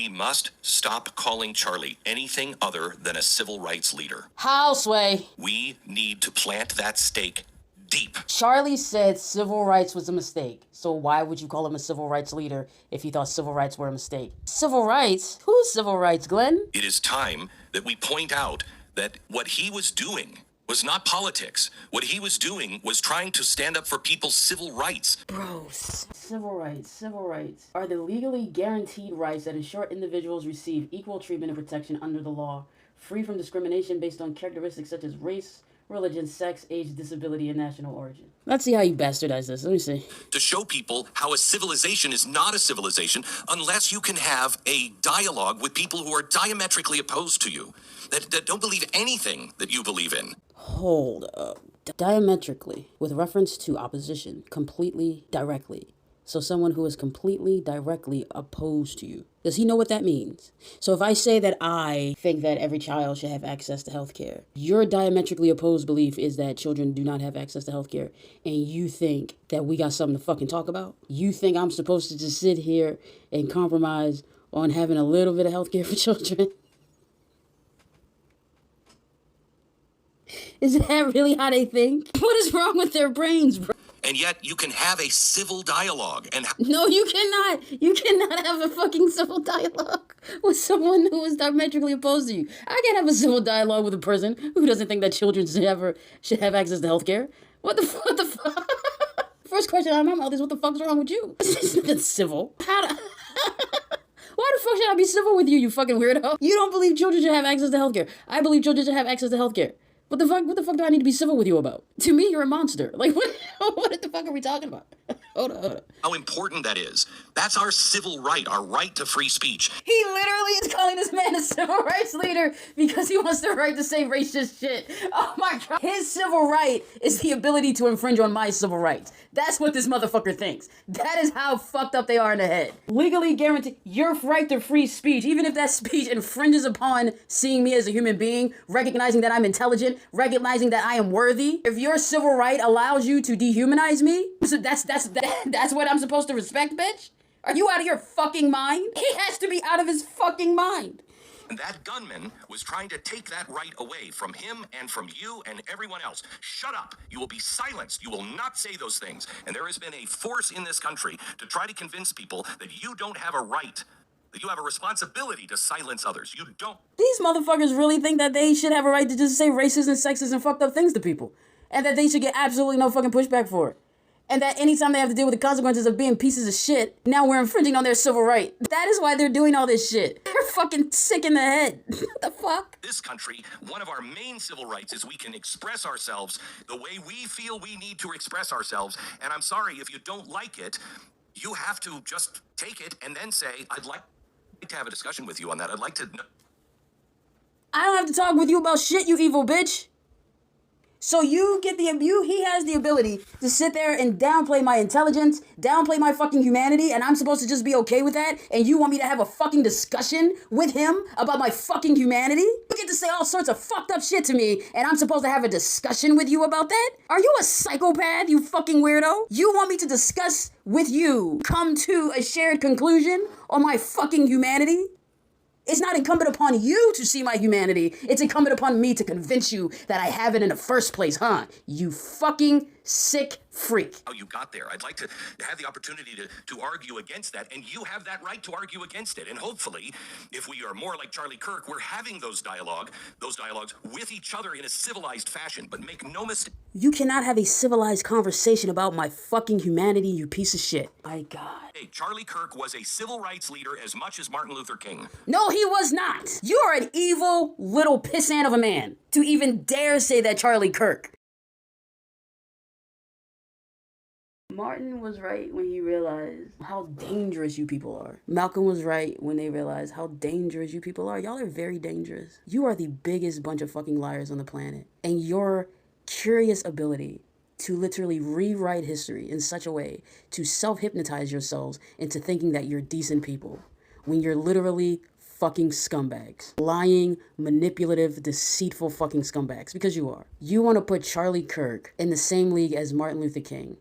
We must stop calling Charlie anything other than a civil rights leader. How, Sway? We need to plant that stake deep. Charlie said civil rights was a mistake. So why would you call him a civil rights leader if you thought civil rights were a mistake? Civil rights? Who's civil rights, Glenn? It is time that we point out that what he was doing was not politics. What he was doing was trying to stand up for people's civil rights. Bros. Civil rights are the legally guaranteed rights that ensure individuals receive equal treatment and protection under the law, free from discrimination based on characteristics such as race, religion, sex, age, disability, and national origin. Let's see how you bastardize this. Let me see. To show people how a civilization is not a civilization unless you can have a dialogue with people who are diametrically opposed to you, that don't believe anything that you believe in. Hold up. Diametrically, with reference to opposition, completely, directly. So someone who is completely, directly opposed to you. Does he know what that means? So if I say that I think that every child should have access to healthcare, your diametrically opposed belief is that children do not have access to healthcare, and you think that we got something to fucking talk about? You think I'm supposed to just sit here and compromise on having a little bit of healthcare for children? Is that really how they think? What is wrong with their brains, bro? And yet you can have a civil dialogue. And no, you cannot. You cannot have a fucking civil dialogue with someone who is diametrically opposed to you. I can't have a civil dialogue with a person who doesn't think that children should have access to healthcare. What the fuck? First question out of my mouth is, what the fuck's wrong with you? This isn't civil. Why the fuck should I be civil with you, you fucking weirdo? You don't believe children should have access to healthcare. I believe children should have access to healthcare. What the fuck do I need to be civil with you about? To me, you're a monster. Like, what the fuck are we talking about? Hold on. How important that is. That's our civil right, our right to free speech. He literally is calling this man a civil rights leader because he wants the right to say racist shit. Oh my God. His civil right is the ability to infringe on my civil rights. That's what this motherfucker thinks. That is how fucked up they are in the head. Legally guarantee your right to free speech, even if that speech infringes upon seeing me as a human being, recognizing that I'm intelligent, recognizing that I am worthy. If your civil right allows you to dehumanize me, so that's what I'm supposed to respect, bitch? Are you out of your fucking mind? He has to be out of his fucking mind. And that gunman was trying to take that right away from him and from you and everyone else. Shut up. You will be silenced. You will not say those things. And there has been a force in this country to try to convince people that you don't have a right, that you have a responsibility to silence others. You don't. These motherfuckers really think that they should have a right to just say racist and sexist and fucked up things to people. And that they should get absolutely no fucking pushback for it. And that anytime they have to deal with the consequences of being pieces of shit, now we're infringing on their civil right. That is why they're doing all this shit. They're fucking sick in the head. What the fuck? This country, one of our main civil rights is we can express ourselves the way we feel we need to express ourselves. And I'm sorry, if you don't like it, you have to just take it and then say, I'd like to have a discussion with you on that. I'd like to know. I don't have to talk with you about shit, you evil bitch. So he has the ability to sit there and downplay my intelligence, downplay my fucking humanity, and I'm supposed to just be okay with that? And you want me to have a fucking discussion with him about my fucking humanity? You get to say all sorts of fucked up shit to me, and I'm supposed to have a discussion with you about that? Are you a psychopath, you fucking weirdo? You want me to discuss with you, come to a shared conclusion on my fucking humanity? It's not incumbent upon you to see my humanity. It's incumbent upon me to convince you that I have it in the first place, huh? You fucking sick freak. How you got there. I'd like to have the opportunity to argue against that, and you have that right to argue against it. And hopefully, if we are more like Charlie Kirk, we're having those dialogues with each other in a civilized fashion. But make no mistake. You cannot have a civilized conversation about my fucking humanity, you piece of shit. My God. Hey, Charlie Kirk was a civil rights leader as much as Martin Luther King. No, he was not. You are an evil little pissant of a man to even dare say that Charlie Kirk. Martin was right when he realized how dangerous you people are. Malcolm was right when they realized how dangerous you people are. Y'all are very dangerous. You are the biggest bunch of fucking liars on the planet. And your curious ability to literally rewrite history in such a way to self-hypnotize yourselves into thinking that you're decent people when you're literally fucking scumbags. Lying, manipulative, deceitful fucking scumbags, because you are. You want to put Charlie Kirk in the same league as Martin Luther King.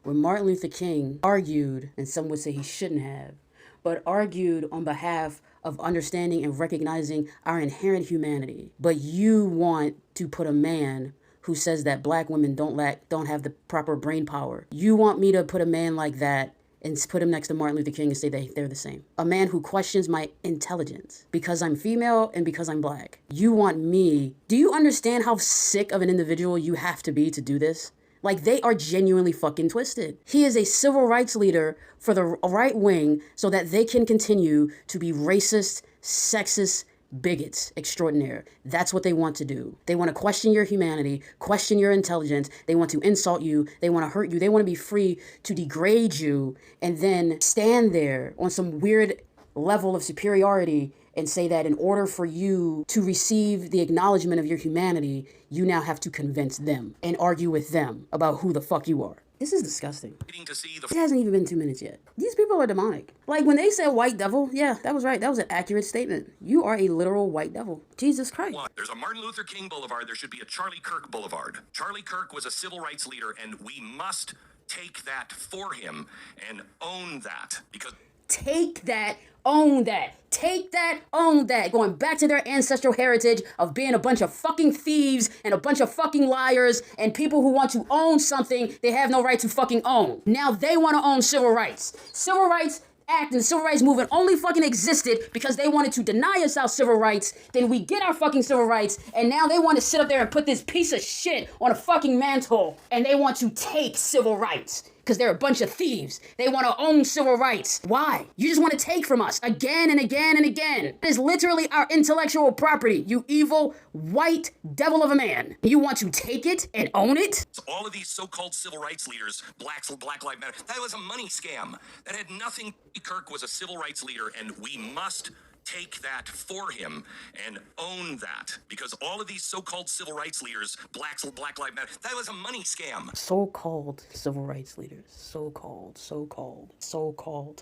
When Martin Luther King argued, and some would say he shouldn't have, but argued on behalf of understanding and recognizing our inherent humanity. But you want to put a man who says that black women don't have the proper brain power. You want me to put a man like that and put him next to Martin Luther King and say they're the same. A man who questions my intelligence because I'm female and because I'm black. You want me. Do you understand how sick of an individual you have to be to do this? Like, they are genuinely fucking twisted. He is a civil rights leader for the right wing so that they can continue to be racist, sexist, bigots extraordinaire. That's what they want to do. They want to question your humanity, question your intelligence. They want to insult you. They want to hurt you. They want to be free to degrade you and then stand there on some weird level of superiority and say that in order for you to receive the acknowledgement of your humanity, you now have to convince them and argue with them about who the fuck you are. This is disgusting. It hasn't even been 2 minutes yet. These people are demonic. Like, when they said white devil, yeah, that was right. That was an accurate statement. You are a literal white devil. Jesus Christ. There's a Martin Luther King Boulevard. There should be a Charlie Kirk Boulevard. Charlie Kirk was a civil rights leader, and we must take that for him and own that. Because take that, own that. Take that, own that. Going back to their ancestral heritage of being a bunch of fucking thieves and a bunch of fucking liars and people who want to own something they have no right to fucking own. Now they want to own civil rights. Civil rights act and the civil rights movement only fucking existed because they wanted to deny us our civil rights. Then we get our fucking civil rights, and now they want to sit up there and put this piece of shit on a fucking mantle, and they want to take civil rights. Because they're a bunch of thieves. They want to own civil rights. Why? You just want to take from us again and again and again. It is literally our intellectual property, you evil white devil of a man. You want to take it and own it? So all of these so-called civil rights leaders, Black Lives Matter, that was a money scam. That had nothing. Kirk was a civil rights leader, and we must take that for him and own that, because all of these so-called civil rights leaders, Black Lives Matter, that was a money scam. So-called civil rights leaders. So-called,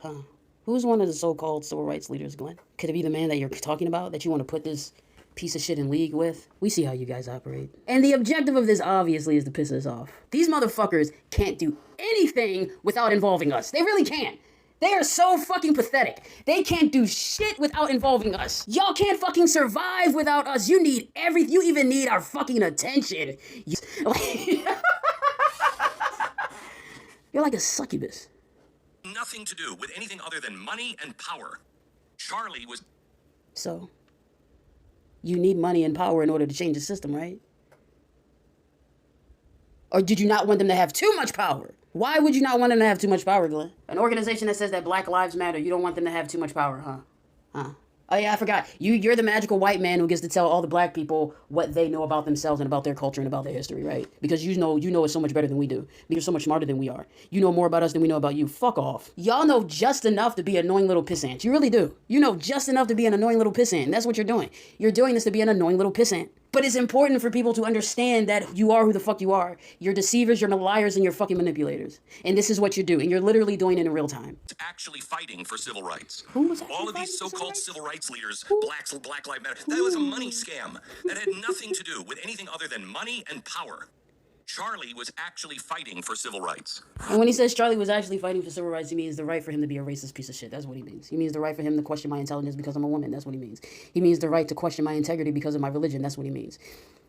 huh? Who's one of the so-called civil rights leaders, Glenn? Could it be the man that you're talking about, that you want to put this piece of shit in league with? We see how you guys operate. And the objective of this, obviously, is to piss us off. These motherfuckers can't do anything without involving us. They really can't. They are so fucking pathetic. They can't do shit without involving us. Y'all can't fucking survive without us. You need everything. You even need our fucking attention. You're like a succubus. Nothing to do with anything other than money and power. Charlie was... So, you need money and power in order to change the system, right? Or did you not want them to have too much power? Why would you not want them to have too much power, Glenn? An organization that says that Black Lives Matter, you don't want them to have too much power, huh? Oh yeah, I forgot. You're the magical white man who gets to tell all the black people what they know about themselves and about their culture and about their history, right? Because you know it so much better than we do. You're so much smarter than we are. You know more about us than we know about you. Fuck off. Y'all know just enough to be an annoying little pissant. You really do. You know just enough to be an annoying little pissant. That's what you're doing. You're doing this to be an annoying little pissant. But it's important for people to understand that you are who the fuck you are. You're deceivers, you're liars, and you're fucking manipulators. And this is what you do. And you're literally doing it in real time. Actually fighting for civil rights. Who was actually all of these so-called civil rights leaders, Black Lives Matter, that was a money scam. That had nothing to do with anything other than money and power. Charlie was actually fighting for civil rights. And when he says Charlie was actually fighting for civil rights, he means the right for him to be a racist piece of shit. That's what he means. He means the right for him to question my intelligence because I'm a woman. That's what he means. He means the right to question my integrity because of my religion. That's what he means.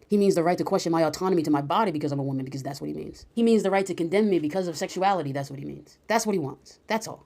He means the right to question my autonomy to my body because I'm a woman, because that's what he means. He means the right to condemn me because of sexuality. That's what he means. That's what he wants. That's all.